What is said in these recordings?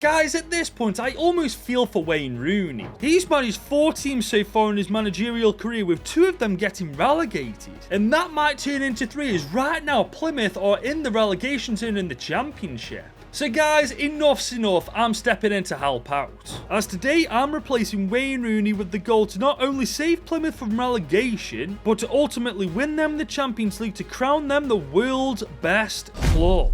Guys, at this point, I almost feel for Wayne Rooney. He's managed 4 teams so far in his managerial career, with 2 of them getting relegated. And that might turn into 3, as right now Plymouth are in the relegation zone in the Championship. So guys, enough's enough, I'm stepping in to help out. As today, I'm replacing Wayne Rooney with the goal to not only save Plymouth from relegation, but to ultimately win them the Champions League to crown them the world's best club.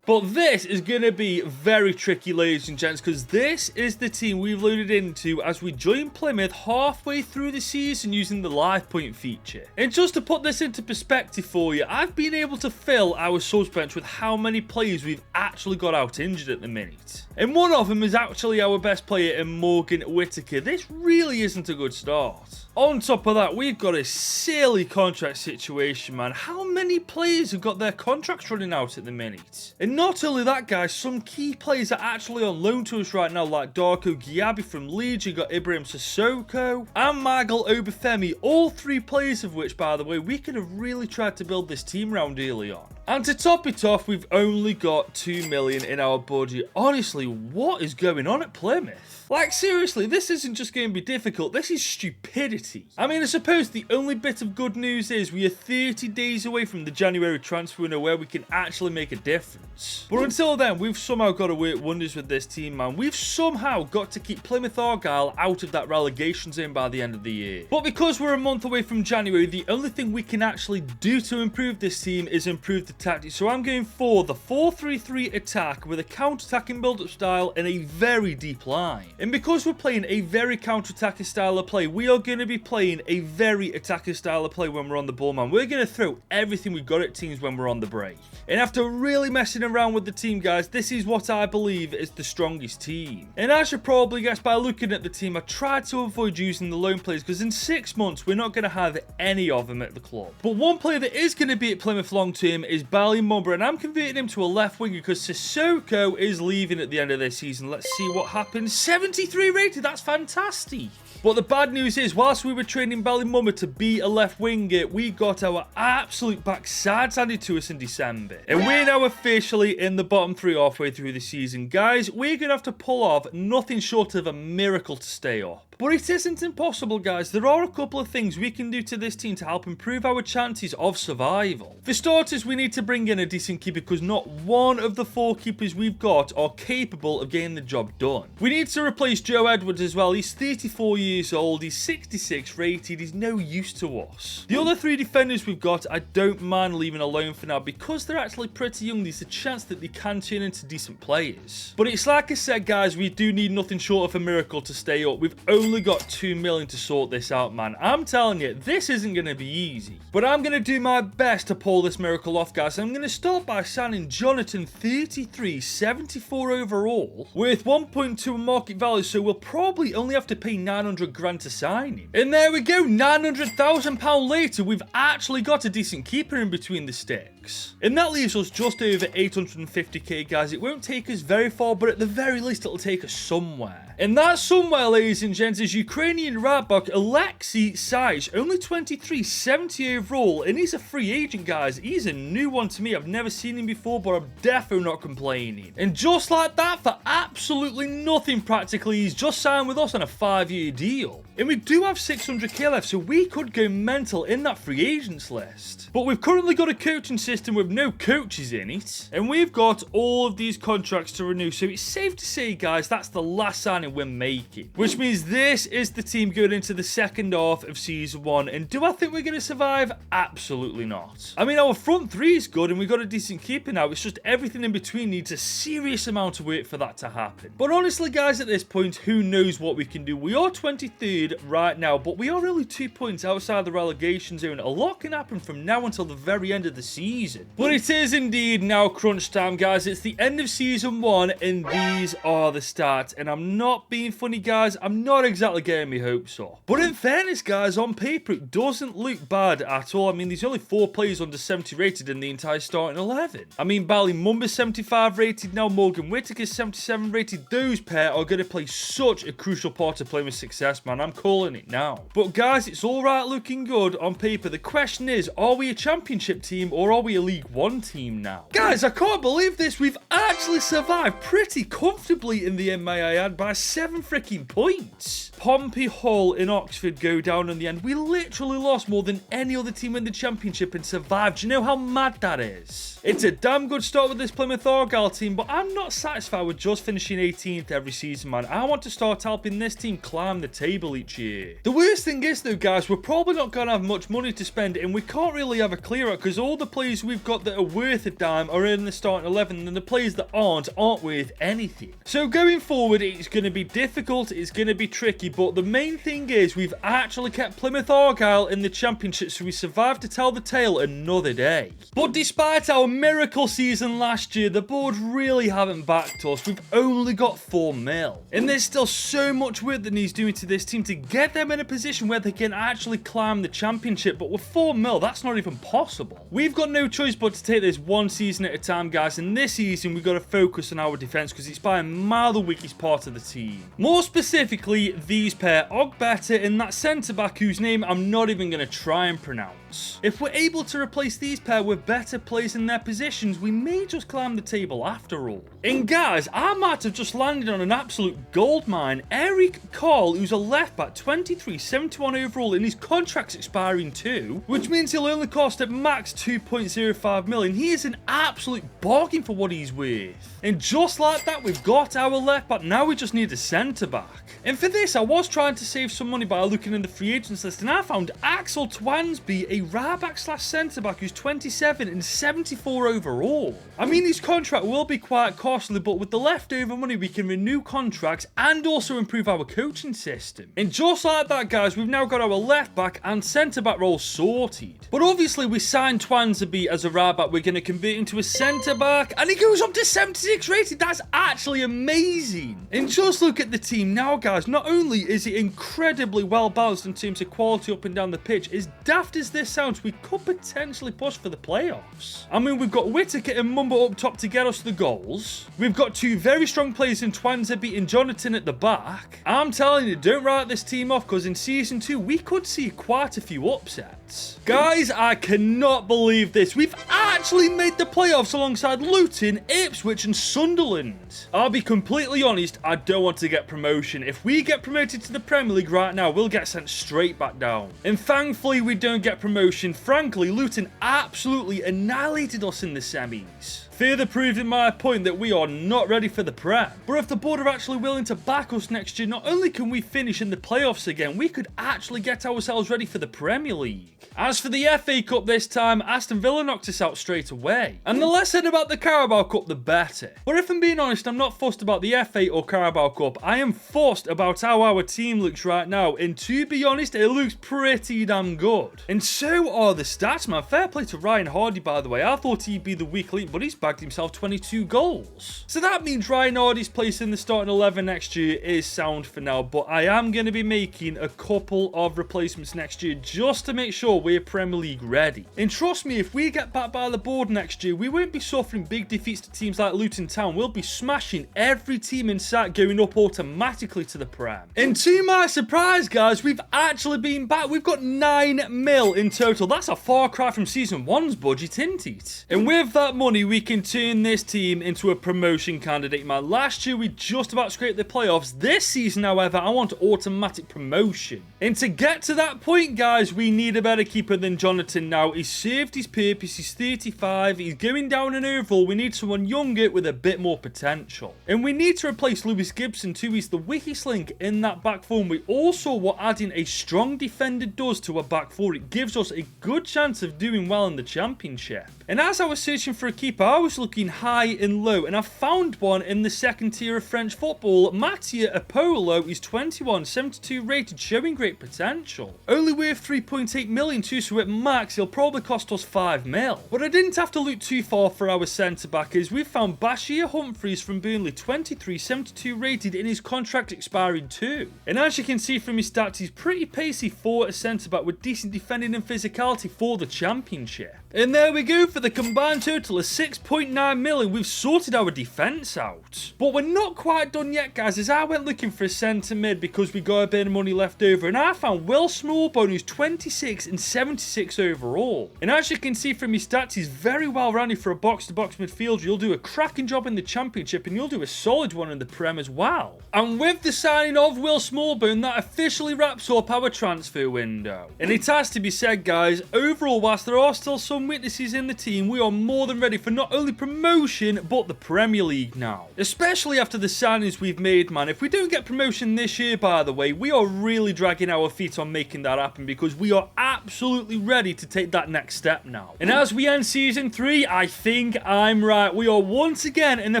But this is going to be very tricky, ladies and gents, because this is the team we've loaded into as we join Plymouth halfway through the season using the live point feature. And just to put this into perspective for you, I've been able to fill our subs bench with how many players we've actually got out injured at the minute. And one of them is actually our best player in Morgan Whittaker. This really isn't a good start. On top of that, we've got a silly contract situation, man. How many players have got their contracts running out at the minute? And not only that, guys, some key players are actually on loan to us right now, like Darko Gyabi from Leeds. You got Ibrahim Sissoko and Michael Obafemi. All 3 players of which, by the way, we could have really tried to build this team around early on. And to top it off, we've only got 2 million in our budget. Honestly, what is going on at Plymouth? Like, seriously, this isn't just going to be difficult, this is stupidity. I mean, I suppose the only bit of good news is we are 30 days away from the January transfer window where we can actually make a difference. But until then, we've somehow got to work wonders with this team, man. We've somehow got to keep Plymouth Argyle out of that relegation zone by the end of the year. But because we're a month away from January, the only thing we can actually do to improve this team is improve the tactics. So I'm going for the 4-3-3 attack with a counter-attacking build-up style and a very deep line. And because we're playing a very counter-attacking style of play, we are going to be playing a very attacking style of play when we're on the ball, man. We're going to throw everything we've got at teams when we're on the break. And after really messing around with the team, guys, this is what I believe is the strongest team. And as you probably guessed by looking at the team, I tried to avoid using the loan players because in 6 months, we're not going to have any of them at the club. But one player that is going to be at Plymouth long-term is PLYMOUTH, and I'm converting him to a left winger because Sissoko is leaving at the end of this season. Let's see what happens. 73 rated, that's fantastic. But the bad news is, whilst we were training PLYMOUTH to be a left winger, we got our absolute backsides handed to us in December. And we're now officially in the bottom 3 halfway through the season. Guys, we're going to have to pull off nothing short of a miracle to stay up. But it isn't impossible, guys. There are a couple of things we can do to this team to help improve our chances of survival. For starters, we need to bring in a decent keeper because not one of the 4 keepers we've got are capable of getting the job done. We need to replace Joe Edwards as well. He's 34 years old, he's 66 rated, he's no use to us. The other 3 defenders we've got, I don't mind leaving alone for now because they're actually pretty young. There's a chance that they can turn into decent players. But it's like I said, guys, we do need nothing short of a miracle to stay up. We've only got 2 million to sort this out, man. I'm telling you, this isn't going to be easy. But I'm going to do my best to pull this miracle off, guys. I'm going to start by signing Jonathan, 33, 74 overall, with 1.2 market value, so we'll probably only have to pay 900 grand to sign him. And there we go, £900,000 later, we've actually got a decent keeper in between the sticks. And that leaves us just over 850k, guys. It won't take us very far, but at the very least, it'll take us somewhere. And that somewhere, ladies and gents, is Ukrainian right back Alexei Saich, only 23, 70 overall, and he's a free agent, guys. He's a new one to me. I've never seen him before, but I'm definitely not complaining. And just like that, for absolutely nothing practically, he's just signed with us on a 5-year deal. And we do have 600k left, so we could go mental in that free agents list. But we've currently got a coaching system with no coaches in it, and we've got all of these contracts to renew, so it's safe to say, guys, that's the last signing we're making. Which means this is the team going into the second half of season 1, and do I think we're going to survive? Absolutely not. I mean, our front 3 is good, and we've got a decent keeper now. It's just everything in between needs a serious amount of work for that to happen. But honestly, guys, at this point, who knows what we can do? We are 23rd right now, but we are only 2 points outside the relegation zone. A lot can happen from now until the very end of the season. But it is indeed now crunch time, guys. It's the end of season 1, and these are the stats. And I'm not being funny, guys. I'm not exactly getting my hopes up. But in fairness, guys, on paper, it doesn't look bad at all. I mean, there's only 4 players under 70 rated in the entire starting 11. I mean, PLYMOUTH is 75 rated now. Morgan Whittaker is 77 rated. Those pair are going to play such a crucial part of Plymouth's success, man. I'm calling it now. But guys, it's all right looking good on paper. The question is, are we a championship team or are we we a League One team now? Guys, I can't believe this. We've actually survived pretty comfortably in the end, may I add, by 7 freaking points. Pompey Hall in Oxford go down in the end. We literally lost more than any other team in the championship and survived. Do you know how mad that is? It's a damn good start with this Plymouth Argyle team, but I'm not satisfied with just finishing 18th every season, man. I want to start helping this team climb the table each year. The worst thing is, though, guys, we're probably not going to have much money to spend, and we can't really have a clear out because all the players we've got that are worth a dime are in the starting 11, and the players that aren't worth anything. So going forward, it's going to be difficult, it's going to be tricky, but the main thing is we've actually kept Plymouth Argyle in the championship, so we survived to tell the tale another day. But despite our miracle season last year, the board really haven't backed us. We've only got 4 mil. And there's still so much work that needs doing to this team to get them in a position where they can actually climb the championship. But with 4 mil, that's not even possible. We've got no choice but to take this one season at a time, guys. And this season, we've got to focus on our defense because it's by a mile the weakest part of the team. More specifically, these pair, Ogbeta and that centre-back whose name I'm not even going to try and pronounce. If we're able to replace these pair with better players in their positions, we may just climb the table after all. And guys, I might have just landed on an absolute goldmine. Eric Carl, who's a left back, 23, 71 overall, and his contract's expiring too, which means he'll only cost at max 2.05 million. He is an absolute bargain for what he's worth. And just like that, we've got our left back. Now we just need a centre back. And for this, I was trying to save some money by looking in the free agents list, and I found Axel Twansby, a right back slash centre back who's 27 and 74 overall. I mean, his contract will be quite costly, but with the leftover money, we can renew contracts and also improve our coaching system. And just like that, guys, we've now got our left back and centre back role sorted. But obviously, we signed Twansby as a right back. We're going to convert into a centre back, and he goes up to 76 rated. That's actually amazing. And just look at the team now, guys. Not only is it incredibly well balanced in terms of quality up and down the pitch, as daft as this sounds, we could potentially push for the playoffs. I mean, we've got Whittaker and Mumbo up top to get us the goals. We've got 2 very strong players in Twansby and Jonathan at the back. I'm telling you, don't write this team off, because in Season 2, we could see quite a few upsets. Guys, I cannot believe this. We've actually made the playoffs alongside Luton, Ipswich and Sunderland. I'll be completely honest, I don't want to get promotion. If we get promoted to the Premier League right now, we'll get sent straight back down. And thankfully, we don't get promotion. Frankly, Luton absolutely annihilated us in the semis. Further proving my point that we are not ready for the Prem. But if the board are actually willing to back us next year, not only can we finish in the playoffs again, we could actually get ourselves ready for the Premier League. As for the FA Cup this time, Aston Villa knocked us out straight away. And the less said about the Carabao Cup, the better. But if I'm being honest, I'm not fussed about the FA or Carabao Cup. I am fussed about how our team looks right now. And to be honest, it looks pretty damn good. And so are the stats, man. Fair play to Ryan Hardy, by the way. I thought he'd be the weak link, but he's bagged himself 22 goals. So that means Ryan Hardy's place in the starting 11 next year is sound for now. But I am going to be making a couple of replacements next year just to make sure we're Premier League ready. And trust me, if we get back by the board next year, we won't be suffering big defeats to teams like Luton Town. We'll be smashing every team in sight, going up automatically to the Prem. And to my surprise, guys, we've actually been back. We've got 9 mil in total. That's a far cry from Season 1's budget, isn't it? And with that money, we can turn this team into a promotion candidate, man. Last year, we just about scraped the playoffs. This season, however, I want automatic promotion. And to get to that point, guys, we need a better keeper than Jonathan now. He's served his purpose. He's 35. He's going down in overall. We need someone younger with a bit more potential. And we need to replace Lewis Gibson too. He's the weakest link in that back four. We also were adding a strong defender does to our back four. It gives us a good chance of doing well in the championship. And as I was searching for a keeper, I was looking high and low, and I found one in the second tier of French football. Mattia Apollo is 21, 72 rated, showing great potential. Only worth 3.8 million too, so at max he'll probably cost us 5 mil. But I didn't have to look too far for our centre back, as we found Bashir Humphreys from Burnley, 23, 72 rated, in his contract expiring too. And as you can see from his stats, he's pretty pacey for a centre back with decent defending and physicality for the championship. And there we go, for the combined total of 6.9 million, we've sorted our defence out. But we're not quite done yet, guys, as I went looking for a centre mid because we got a bit of money left over, and I found Will Smallbone, who's 26 and 76 overall. And as you can see from his stats, he's very well rounded for a box-to-box midfielder. You'll do a cracking job in the Championship, and you'll do a solid one in the Prem as well. And with the signing of Will Smallbone, that officially wraps up our transfer window. And it has to be said, guys, overall, whilst there are still some weaknesses in the team, we are more than ready for not only promotion, but the Premier League now. Especially after the signings we've made, man. If we don't get promotion this year, by the way, we are really dragging our feet on making that happen because we are absolutely ready to take that next step now. And as we end Season 3, I think I'm right. We are once again in the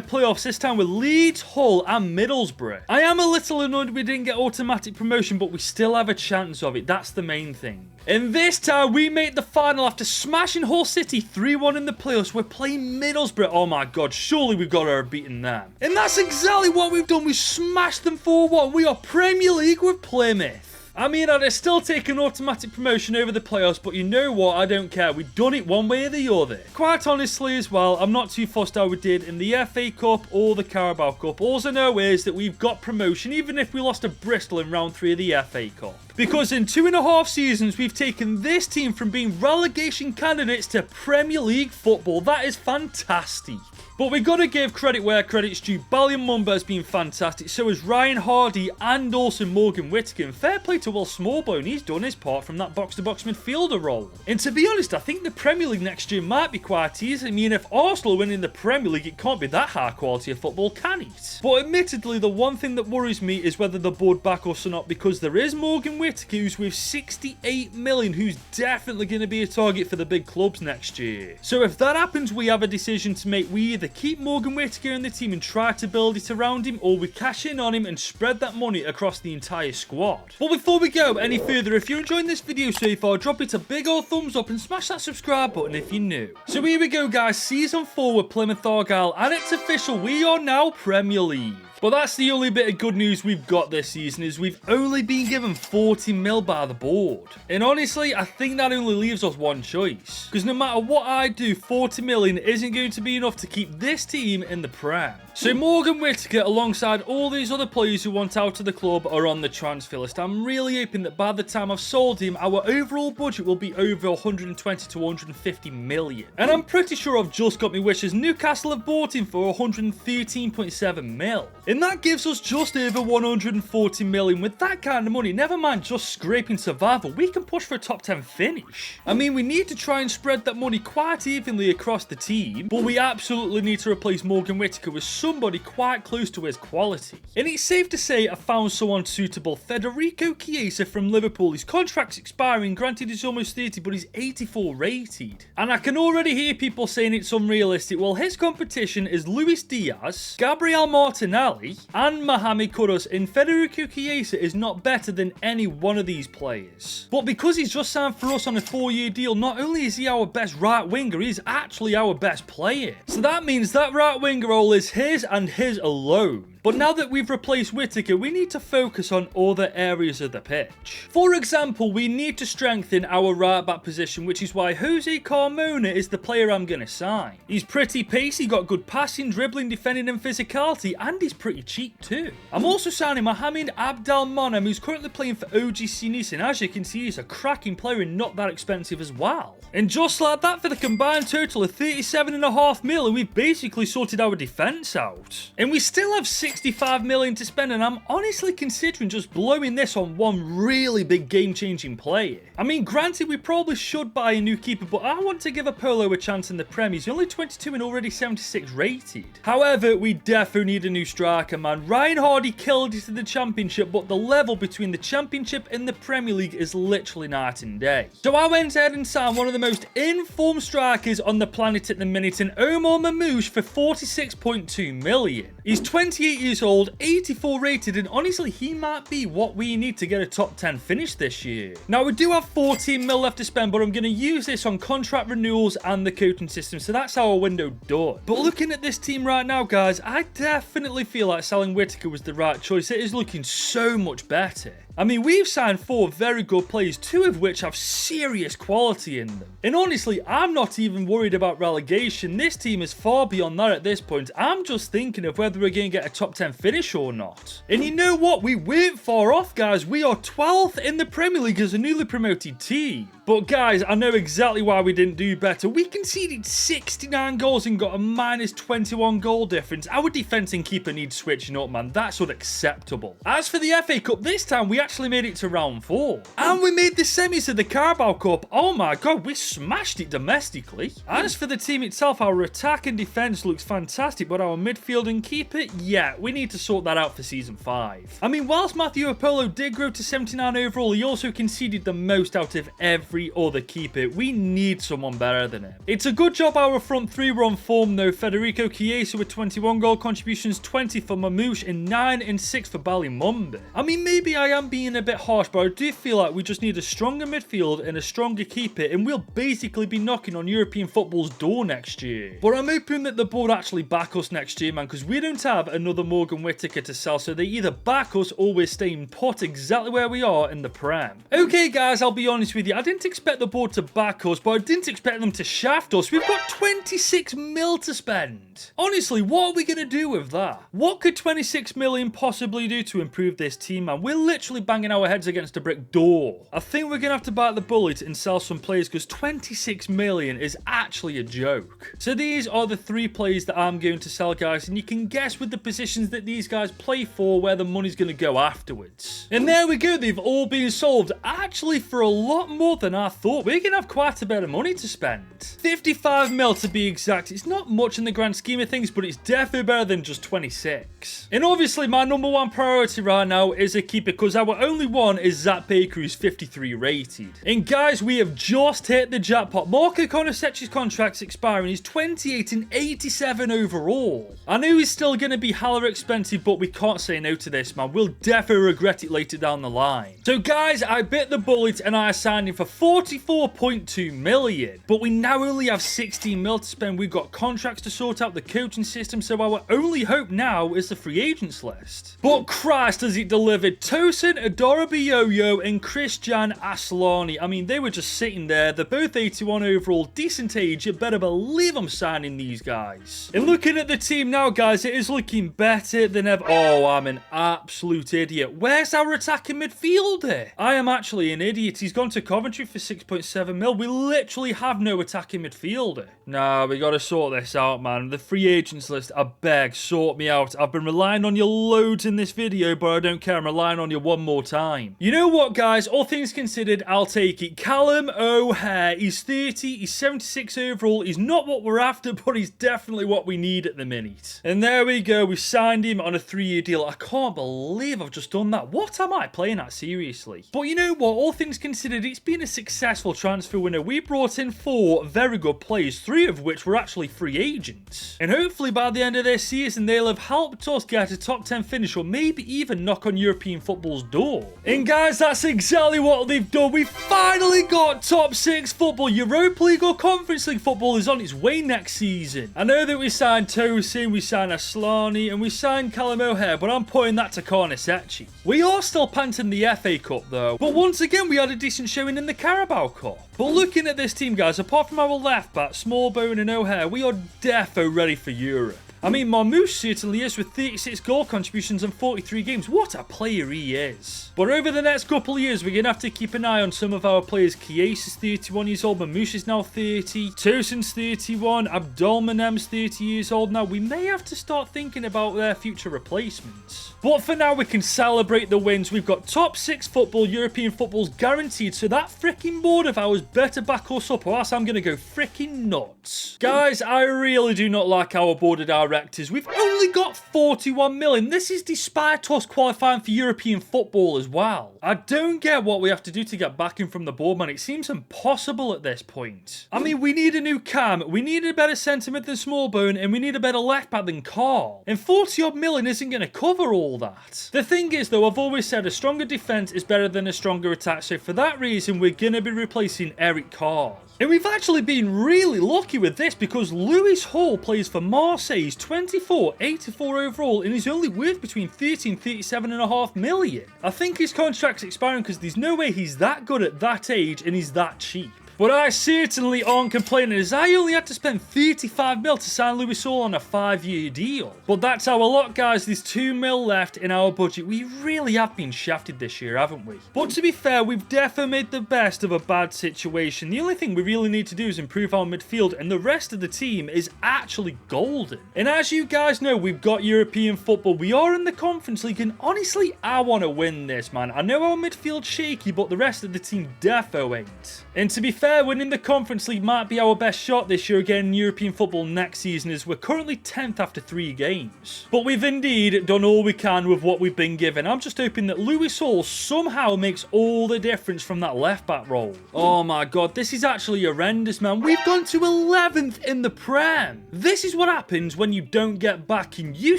playoffs, this time with Leeds, Hull and Middlesbrough. I am a little annoyed we didn't get automatic promotion, but we still have a chance of it. That's the main thing. And this time, we made the final after smashing Hull City 3-1 in the playoffs. We're playing Middlesbrough. Oh my god, surely we've got to have beaten them. And that's exactly what we've done. We smashed them 4-1. We are Premier League with Plymouth. I mean, I'd still take an automatic promotion over the playoffs, but you know what? I don't care. We've done it one way or the other. Quite honestly as well, I'm not too fussed how we did in the FA Cup or the Carabao Cup. All I know is that we've got promotion, even if we lost to Bristol in round 3 of the FA Cup. Because in 2.5 seasons, we've taken this team from being relegation candidates to Premier League football. That is fantastic. But we've got to give credit where credit's due. Ballion Mumba has been fantastic. So has Ryan Hardy and also Morgan Whittaker. And fair play to Will Smallbone. He's done his part from that box-to-box midfielder role. And to be honest, I think the Premier League next year might be quite easy. I mean, if Arsenal win in the Premier League, it can't be that high quality of football, can it? But admittedly, the one thing that worries me is whether the board back us or not. Because there is Morgan Whittaker, who's with 68 million, who's definitely going to be a target for the big clubs next year. So if that happens, we have a decision to make. We either keep Morgan Whittaker in the team and try to build it around him, or we cash in on him and spread that money across the entire squad. But before we go any further, if you're enjoying this video so far, drop it a big old thumbs up and smash that subscribe button if you're new. So here we go, guys, Season 4 with Plymouth Argyle, and it's official, we are now Premier League. But that's the only bit of good news we've got this season, is we've only been given 40 mil by the board. And honestly, I think that only leaves us one choice. Because no matter what I do, 40 million isn't going to be enough to keep this team in the Prem. So Morgan Whittaker, alongside all these other players who want out of the club, are on the transfer list. I'm really hoping that by the time I've sold him, our overall budget will be over 120 to 150 million. And I'm pretty sure I've just got my wishes. Newcastle have bought him for 113.7 mil. And that gives us just over 140 million. With that kind of money, never mind just scraping survival, we can push for a top 10 finish. I mean, we need to try and spread that money quite evenly across the team, but we absolutely need to replace Morgan Whittaker with somebody quite close to his quality. And it's safe to say I found someone suitable. Federico Chiesa from Liverpool. His contract's expiring, granted he's almost 30, but he's 84 rated. And I can already hear people saying it's unrealistic. Well, his competition is Luis Diaz, Gabriel Martinelli, and Mohamed Kudus, and Federico Chiesa is not better than any one of these players. But because he's just signed for us on a 4-year deal, not only is he our best right winger, he's actually our best player. So that means that right winger role is his and his alone. But now that we've replaced Whittaker, we need to focus on other areas of the pitch. For example, we need to strengthen our right back position, which is why Jose Carmona is the player I'm going to sign. He's pretty pacey, got good passing, dribbling, defending and physicality, and he's pretty cheap too. I'm also signing Mohamed Abdelmonem, who's currently playing for OGC Nice, and as you can see, he's a cracking player and not that expensive as well. And just like that, for the combined total of 37.5 mil, and we've basically sorted our defence out. And we still have 65 million to spend, and I'm honestly considering just blowing this on one really big game-changing player. I mean, granted, we probably should buy a new keeper, but I want to give Apollo a chance in the Prem. He's only 22 and already 76 rated. However, we definitely need a new striker, man. Ryan Hardy killed it in the Championship, but the level between the Championship and the Premier League is literally night and day. So I went ahead and signed one of the most informed strikers on the planet at the minute, in Omar Mamouche, for 46.2 million. He's 28 years old, 84 rated, and honestly, he might be what we need to get a top 10 finish this year. Now, we do have 14 mil left to spend, but I'm going to use this on contract renewals and the coaching system, so that's our window done. But looking at this team right now, guys, I definitely feel like selling Whittaker was the right choice. It is looking so much better. I mean, we've signed 4 very good players, 2 of which have serious quality in them. And honestly, I'm not even worried about relegation. This team is far beyond that at this point. I'm just thinking of whether we're going to get a top 10 finish or not. And you know what? We weren't far off, guys. We are 12th in the Premier League as a newly promoted team. But guys, I know exactly why we didn't do better. We conceded 69 goals and got a minus 21 goal difference. Our defence and keeper needs switching up, man. That's unacceptable. As for the FA Cup, this time we actually made it to round 4. And we made the semis of the Carabao Cup. Oh my god, we smashed it domestically. As for the team itself, our attack and defence looks fantastic, but our midfield and keeper, yeah, we need to sort that out for season 5. I mean, whilst Matthew Apollo did grow to 79 overall, he also conceded the most out of every other keeper. We need someone better than him. It's a good job our front 3 were on form though. Federico Chiesa with 21 goal contributions, 20 for Mamouche, and 9 and 6 for PLYMOUTH. I mean, maybe I am being a bit harsh, but I do feel like we just need a stronger midfield and a stronger keeper, and we'll basically be knocking on European football's door next year. But I'm hoping that the board actually back us next year, man, because we don't have another Morgan Whittaker to sell, so they either back us or we're staying put exactly where we are in the Prem. Okay, guys, I'll be honest with you. I didn't expect the board to back us, but I didn't expect them to shaft us. We've got 26 mil to spend. Honestly, what are we going to do with that? What could 26 million possibly do to improve this team, man? We're literally banging our heads against a brick door. I think we're going to have to bite the bullet and sell some players because 26 million is actually a joke. So these are the 3 players that I'm going to sell, guys, and you can guess with the positions that these guys play for where the money's going to go afterwards. And there we go. They've all been sold, actually for a lot more than I thought. We're going to have quite a bit of money to spend. 55 mil to be exact. It's not much in the grand scheme of things, but it's definitely better than just 26. And obviously, my number 1 priority right now is a keeper, because our only one is Zach Baker, who's 53 rated. And guys, we have just hit the jackpot. Marco Konasec's contract's expiring. He's 28 and 87 overall. I know he's still going to be hella expensive, but we can't say no to this, man. We'll definitely regret it later down the line. So guys, I bit the bullet and I signed him for 44.2 million. But we now only have 16 mil to spend. We've got contracts to sort out, the coaching system, so our only hope now is the free agents list. But Christ, has it delivered. Tosin Adorobiyoyo and Christian Aslani. I mean, they were just sitting there. They're both 81 overall, decent age. You better believe I'm signing these guys. And looking at the team now, guys, it is looking better than ever. Oh, I'm an absolute idiot. Where's our attacking midfielder? I am actually an idiot. He's gone to Coventry for 6.7 mil. We literally have no attacking midfielder. Nah, we got to sort this out, man. The free agents list, I beg, sort me out. I've been relying on you loads in this video, but I don't care. I'm relying on you one more time. You know what, guys? All things considered, I'll take it. Callum O'Hare. He's 30. He's 76 overall. He's not what we're after, but he's definitely what we need at the minute. And there we go. We signed him on a 3-year deal. I can't believe I've just done that. What am I playing at, seriously? But you know what? All things considered, it's been a successful transfer window. We brought in 4 very good players, 3 of which were actually free agents. And hopefully by the end of this season, they'll have helped us get a top 10 finish, or maybe even knock on European football's door. And guys, that's exactly what they've done. We finally got top 6 football. Europa League or Conference League football is on its way next season. I know that we signed Tosin, we signed Aslani, and we signed Callum O'Hare, but I'm putting that to Konasec. We are still panting the FA Cup though, but once again we had a decent showing in the Carabao Cup. But looking at this team, guys, apart from our left back, Smallbone and O'Hare, we are defo ready for Europe. I mean, Mamouche certainly is, with 36 goal contributions in 43 games. What a player he is. But over the next couple of years, we're going to have to keep an eye on some of our players. Chiesa's 31 years old. Mamouche is now 30. Tosin's 31. Abdulmanem's 30 years old now. We may have to start thinking about their future replacements. But for now, we can celebrate the wins. We've got top 6 football. European football's guaranteed. So that freaking board of ours better back us up, or else I'm going to go freaking nuts. Guys, I really do not like our board of directors. We've only got 41 million. This is despite us qualifying for European football as well. I don't get what we have to do to get backing from the board, man. It seems impossible at this point. I mean, we need a new cam. We need a better centre mid than Smallbone, and we need a better left back than Carl. And 40 odd million isn't going to cover all that. The thing is, though, I've always said a stronger defence is better than a stronger attack. So for that reason, we're going to be replacing Eric Carl. And we've actually been really lucky with this because Lewis Hall plays for Marseille, 24, 84 overall, and he's only worth between 30 and 37.5 million. I think his contract's expiring because there's no way he's that good at that age and he's that cheap. But I certainly aren't complaining, as I only had to spend 35 mil to sign Lewis Hall on a 5-year deal. But that's our lot, guys. There's 2 mil left in our budget. We really have been shafted this year, haven't we? But to be fair, we've definitely made the best of a bad situation. The only thing we really need to do is improve our midfield, and the rest of the team is actually golden. And as you guys know, we've got European football. We are in the Conference League, and honestly, I want to win this, man. I know our midfield's shaky, but the rest of the team defo ain't. And to be fair, winning the Conference League might be our best shot this year again in European football next season, as we're currently 10th after 3 games. But we've indeed done all we can with what we've been given. I'm just hoping that Lewis Hall somehow makes all the difference from that left-back role. Oh my god, this is actually horrendous, man. We've gone to 11th in the Prem. This is what happens when you don't get backing. You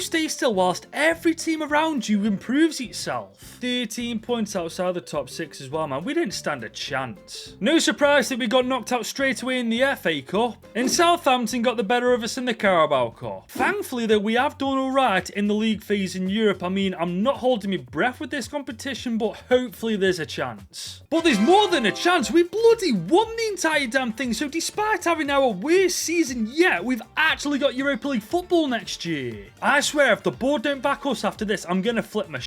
stay still whilst every team around you improves itself. 13 points outside the top 6 as well, man. We didn't stand a chance. No surprise that we got knocked out straight away in the FA Cup, and Southampton got the better of us in the Carabao Cup. Thankfully though, we have done alright in the league phase in Europe. I mean, I'm not holding my breath with this competition, but hopefully there's a chance. But there's more than a chance. We bloody won the entire damn thing, so despite having our worst season yet, we've actually got Europa League football next year. I swear, if the board don't back us after this, I'm gonna flip my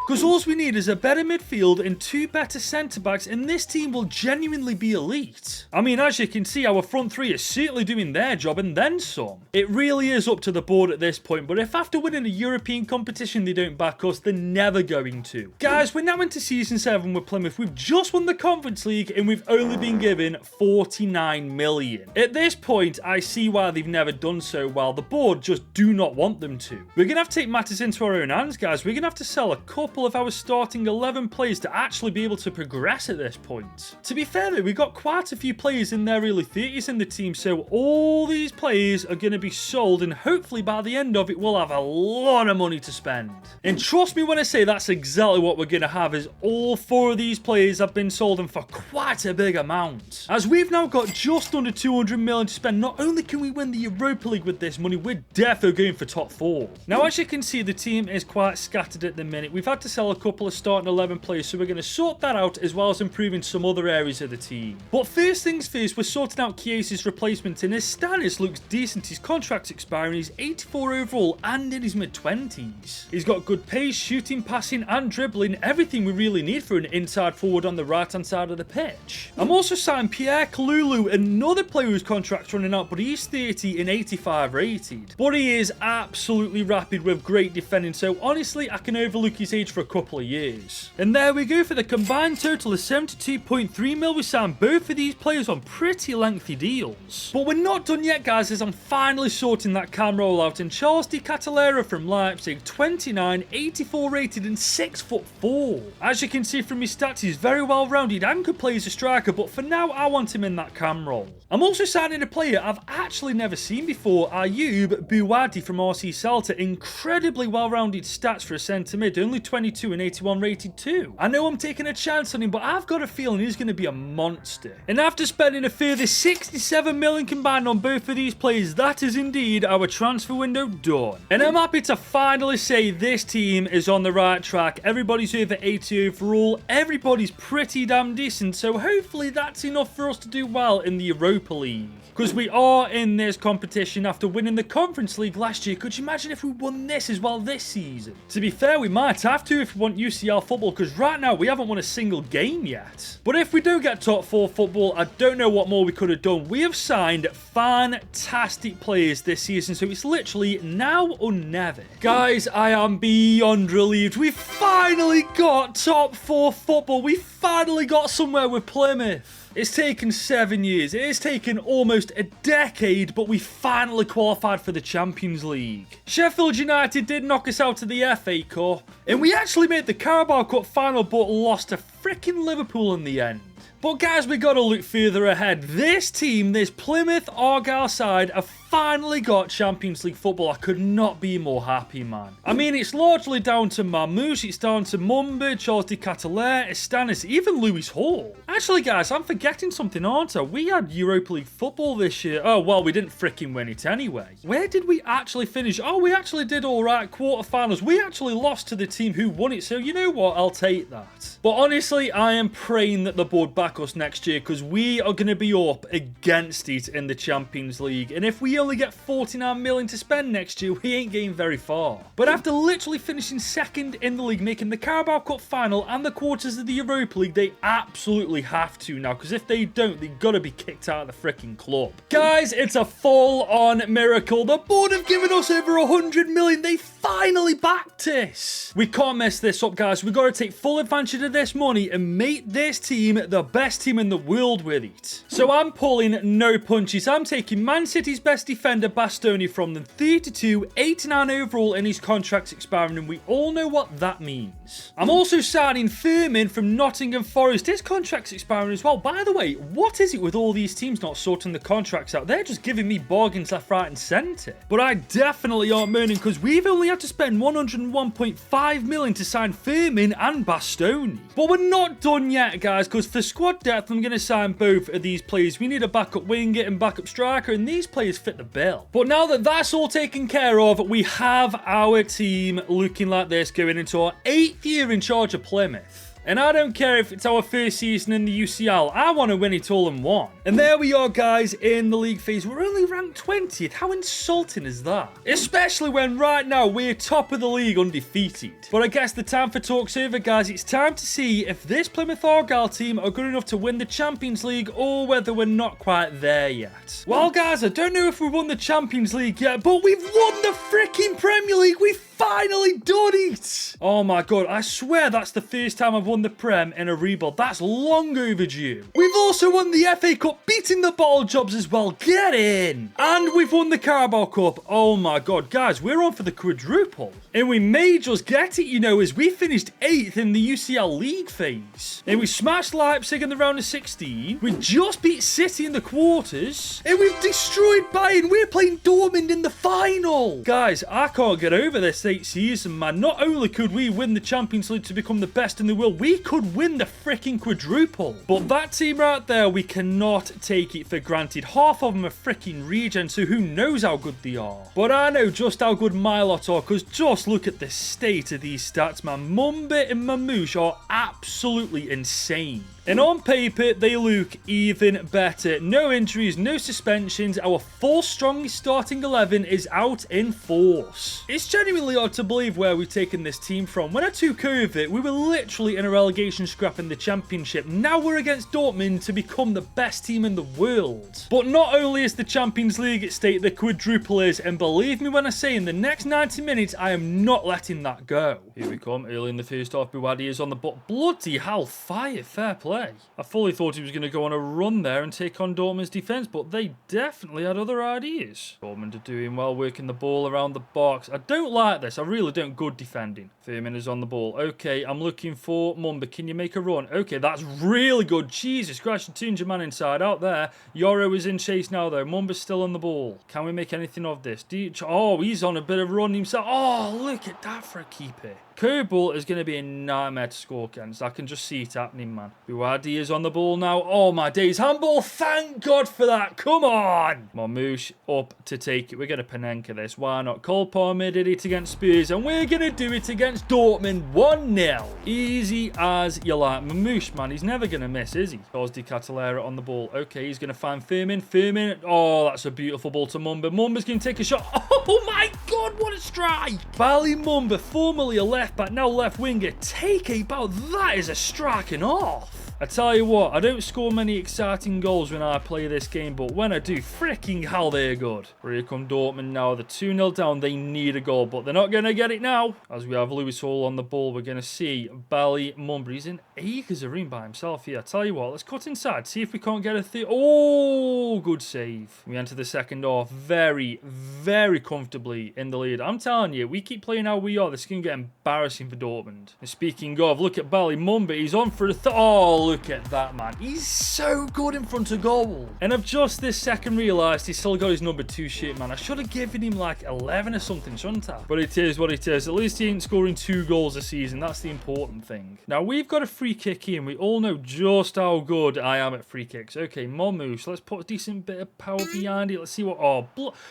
because all we need is a better midfield and 2 better centre-backs, and this team will genuinely be elite. I mean, as you can see, our front 3 is certainly doing their job and then some. It really is up to the board at this point, but if after winning a European competition they don't back us, they're never going to. Guys, we're now into Season 7 with Plymouth. We've just won the Conference League and we've only been given 49 million. At this point, I see why they've never done so well. The board just do not want them to. We're going to have to take matters into our own hands, guys. We're going to have to sell a couple of our starting 11 players to actually be able to progress at this point. To be fair though, we've got quite a few players in their early 30s in the team, so all these players are going to be sold, and hopefully by the end of it we'll have a lot of money to spend. And trust me when I say that's exactly what we're going to have, is all 4 of these players have been sold and for quite a big amount. As we've now got just under 200 million to spend, not only can we win the Europa League with this money, we're definitely going for top 4. Now as you can see, the team is quite scattered at the minute. We've had to sell a couple of starting 11 players, so we're going to sort that out as well as improving some other areas of the team. But first things first, we're sorting out Chiesa's replacement, and his Stanis looks decent. His contract's expiring, he's 84 overall and in his mid-20s. He's got good pace, shooting, passing and dribbling, everything we really need for an inside forward on the right hand side of the pitch. I'm also signed Pierre Kalulu, another player whose contract's running out, but he's 30 and 85 rated. But he is absolutely rapid with great defending, so honestly I can overlook his age for a couple of years. And there we go, for the combined total of 72.3 mil. We signed both of these players on pretty lengthy deals. But we're not done yet, guys, as I'm finally sorting that cam roll out. And Charles De Catalera from Leipzig, 29, 84 rated and 6'4". As you can see from his stats, he's very well rounded and could play as a striker, but for now I want him in that cam roll. I'm also signing a player I've actually never seen before, Ayoub Bouadi from RC Celta. Incredibly well-rounded stats for a centre mid, only 22 and 81 rated too. I know I'm taking a chance on him, but I've got a feeling he's going to be a monster. And after spending a further 67 million combined on both of these players, that is indeed our transfer window done. And I'm happy to finally say this team is on the right track. Everybody's over 80 overall, everybody's pretty damn decent, so hopefully that's enough for us to do well in the Europa League. Because we are in this competition after winning the Conference League last year. Could you imagine if we won this as well this season? To be fair, we might have to if we want UCL football, because right now we haven't won a single game yet. But if we do get top 4 football, I don't know what more we could have done. We have signed fantastic players this season, so it's literally now or never. Guys, I am beyond relieved. We finally got top 4 football. We finally got somewhere with Plymouth. It's taken 7 years. It has taken almost a decade, but we finally qualified for the Champions League. Sheffield United did knock us out of the FA Cup, and we actually made the Carabao Cup final, but lost to freaking Liverpool in the end. But guys, we got to look further ahead. This team, this Plymouth Argyle side, are finally got Champions League football. I could not be more happy, man. I mean, it's largely down to Mamouche, it's down to Mumba, Charles de Ketelaere, Estanis, even Lewis Hall. Actually, guys, I'm forgetting something, aren't I? We had Europa League football this year. Oh, well, we didn't freaking win it anyway. Where did we actually finish? Oh, we actually did all right. Quarterfinals. We actually lost to the team who won it. So, you know what? I'll take that. But honestly, I am praying that the board back us next year because we are going to be up against it in the Champions League. And if we only get 49 million to spend next year, we ain't getting very far. But after literally finishing second in the league, making the Carabao Cup final and the quarters of the Europa League, they absolutely have to now. Because if they don't, they've got to be kicked out of the freaking club. Guys, it's a full-on miracle. The board have given us over 100 million. They finally backed us. We can't mess this up, guys. We've got to take full advantage of this money and make this team the best team in the world with it. So I'm pulling no punches. I'm taking Man City's best defender, Bastoni, from them. 32, 89 overall, and his contract's expiring, and we all know what that means. I'm also signing Firmin from Nottingham Forest. His contract's expiring as well. By the way, what is it with all these teams not sorting the contracts out? They're just giving me bargains left, right, and centre. But I definitely aren't moaning because we've only had to spend 101.5 million to sign Firmin and Bastoni. But we're not done yet, guys, because for squad depth, I'm going to sign both of these players. We need a backup winger and backup striker, and these players fit the bill. But now that that's all taken care of, we have our team looking like this going into our 8th year in charge of Plymouth. And I don't care if it's our first season in the UCL. I want to win it all in one. And there we are, guys, in the league phase. We're only ranked 20th. How insulting is that? Especially when right now we're top of the league undefeated. But I guess the time for talk's over, guys. It's time to see if this Plymouth Argyle team are good enough to win the Champions League or whether we're not quite there yet. Well, guys, I don't know if we won the Champions League yet, but we've won the freaking Premier League. We've finally done it. Oh my god, I swear that's the first time I've won the Prem in a rebuild. That's long overdue. We've also won the FA Cup, beating the ball jobs as well. Get in. And we've won the Carabao Cup. Oh my god, guys, we're on for the quadruple. And we may just get it, you know, as we finished 8th in the UCL league phase. And we smashed Leipzig in the round of 16. We just beat City in the quarters. And we've destroyed Bayern. We're playing Dortmund in the final. Guys, I can't get over this season, man. Not only could we win the Champions League to become the best in the world, we could win the freaking quadruple. But that team right there, we cannot take it for granted. Half of them are freaking regen, so who knows how good they are. But I know just how good my lot are, because just look at the state of these stats, man. Mumba and Mamouche are absolutely insane. And on paper, they look even better. No injuries, no suspensions. Our full strongest starting 11 is out in force. It's genuinely hard to believe where we've taken this team from. When I took over, we were literally in a relegation scrap in the Championship. Now we're against Dortmund to become the best team in the world. But not only is the Champions League at stake, the quadruple is. And believe me when I say in the next 90 minutes, I am not letting that go. Here we come. Early in the first half, Buwadi is on the ball. Bloody hell, fire. Fair play. I fully thought he was going to go on a run there and take on Dortmund's defence, but they definitely had other ideas. Dortmund are doing well, working the ball around the box. I don't like this. I really don't. Good defending. Firmin is on the ball. Okay, I'm looking for Mumba. Can you make a run? Okay, that's really good. Jesus Christ, you turned your man inside out there. Yoro is in chase now, though. Mumba's still on the ball. Can we make anything of this? Oh, he's on a bit of a run himself. Oh, look at that for a keeper. Kerbal is going to be a nightmare to score against. I can just see it happening, man. Buwadi is on the ball now. Oh, my days. Handball. Thank God for that. Come on. Mamouche up to take it. We're going to Panenka this. Why not? Cole Palmer did it against Spurs, and we're going to do it against Dortmund 1-0. Easy as you like. Mamouche, man, he's never going to miss, is he? Charles de Ketelaere on the ball. Okay, he's going to find Firmin. Firmin. Oh, that's a beautiful ball to Mumba. Mumba's going to take a shot. Oh, my God, what a strike. Bally Mumba, formerly a left back, now left winger. Take a bow. That is a striking off. I tell you what, I don't score many exciting goals when I play this game, but when I do, freaking hell, they're good. Here come Dortmund now. They're 2-0 down. They need a goal, but they're not going to get it now. As we have Lewis Hall on the ball, we're going to see Bally Mumba. He's in Akersareen by himself here. I tell you what, let's cut inside, see if we can't get a third. Oh, good save. We enter the second half very, very comfortably in the lead. I'm telling you, we keep playing how we are. This is going to get embarrassing for Dortmund. And speaking of, look at Bally Mumba. He's on for a oh, look at that, man. He's so good in front of goal. And I've just this second realised he's still got his number 2 shit, man. I should have given him like 11 or something, shouldn't I? But it is what it is. At least he ain't scoring 2 goals a season. That's the important thing. Now, we've got a free kick here, and we all know just how good I am at free kicks. Okay, more moves. Let's put a decent bit of power behind it. Let's see what... Oh,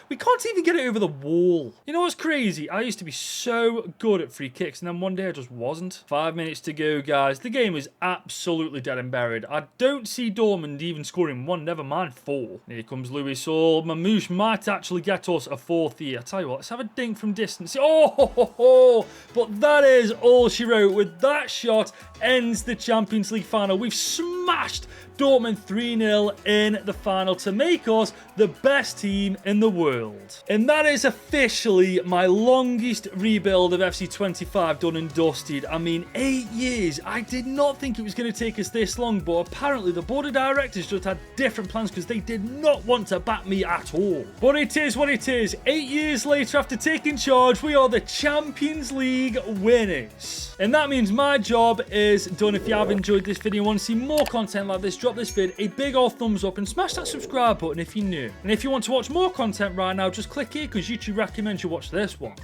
we can't even get it over the wall. You know what's crazy? I used to be so good at free kicks, and then one day I just wasn't. 5 minutes to go, guys. The game is absolutely dead and buried. I don't see Dortmund even scoring 1, never mind 4. Here comes Luis Hall. Mamouche might actually get us a 4th here. I tell you what, let's have a dink from distance. Oh, but that is all she wrote. With that shot, ends the Champions League final. We've smashed Dortmund 3-0 in the final to make us the best team in the world. And that is officially my longest rebuild of FC25 done and dusted. I mean, 8 years. I did not think it was going to take us this long, but apparently the board of directors just had different plans because they did not want to back me at all. But it is what it is. 8 years later, after taking charge, we are the Champions League winners. And that means my job is done. If you have enjoyed this video and want to see more content like this, drop this vid a big old thumbs up and smash that subscribe button if you're new. And if you want to watch more content right now, just click here because YouTube recommends you watch this one.